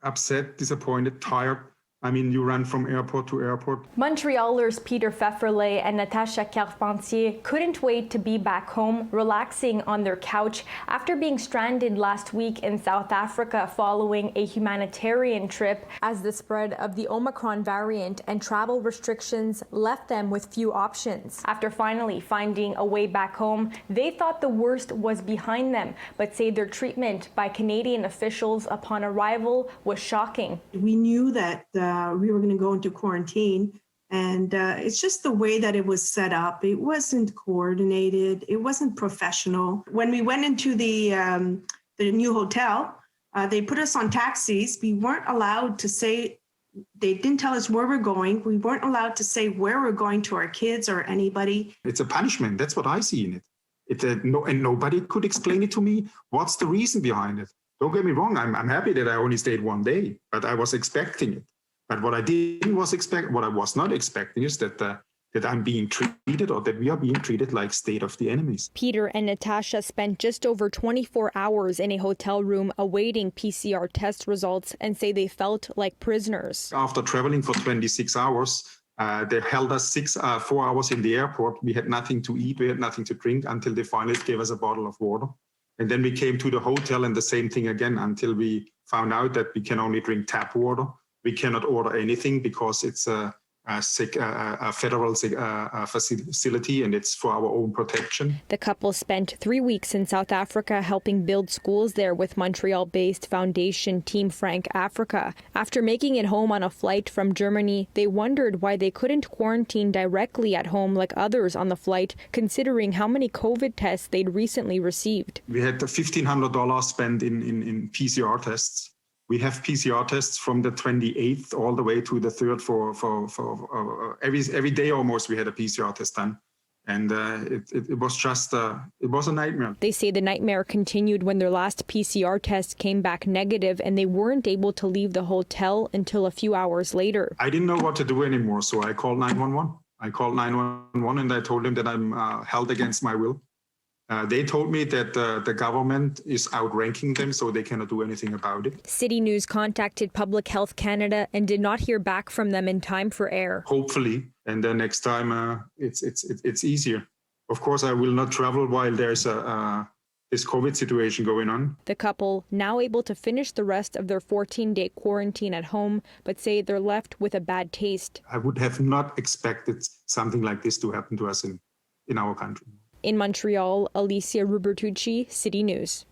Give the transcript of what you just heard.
upset, disappointed, tired. I mean, you run from airport to airport. Montrealers Peter Pfefferle and Natasha Carpentier couldn't wait to be back home, relaxing on their couch after being stranded last week in South Africa following a humanitarian trip, as the spread of the Omicron variant and travel restrictions left them with few options. After finally finding a way back home, they thought the worst was behind them, but say their treatment by Canadian officials upon arrival was shocking. We knew that we were going to go into quarantine, and it's just the way that it was set up. It wasn't coordinated. It wasn't professional. When we went into the new hotel, they put us on taxis. We weren't allowed to say, they didn't tell us where we're going. We weren't allowed to say where we're going to our kids or anybody. It's a punishment. That's what I see in it. And nobody could explain it to me. What's the reason behind it? Don't get me wrong. I'm happy that I only stayed one day, but I was expecting it. But what I was not expecting is that I'm being treated, or that we are being treated like state of the enemies. Peter and Natasha spent just over 24 hours in a hotel room awaiting PCR test results and say they felt like prisoners. After traveling for 26 hours, they held us 4 hours in the airport. We had nothing to eat, we had nothing to drink until they finally gave us a bottle of water. And then we came to the hotel and the same thing again until we found out that we can only drink tap water. We cannot order anything because it's a federal facility and it's for our own protection. The couple spent 3 weeks in South Africa helping build schools there with Montreal-based foundation Team Frank Africa. After making it home on a flight from Germany, they wondered why they couldn't quarantine directly at home like others on the flight, considering how many COVID tests they'd recently received. We had $1,500 spent in PCR tests. We have PCR tests from the 28th all the way to the 3rd for every day almost we had a PCR test done. And it was just, it was a nightmare. They say the nightmare continued when their last PCR test came back negative and they weren't able to leave the hotel until a few hours later. I didn't know what to do anymore, so I called 911. I called 911 and I told them that I'm held against my will. They told me that the government is outranking them, so they cannot do anything about it. City News contacted Public Health Canada and did not hear back from them in time for air. Hopefully, and then next time it's easier. Of course, I will not travel while there's this COVID situation going on. The couple now able to finish the rest of their 14-day quarantine at home, but say they're left with a bad taste. I would have not expected something like this to happen to us in our country. In Montreal, Alyssia Rubertucci, City News.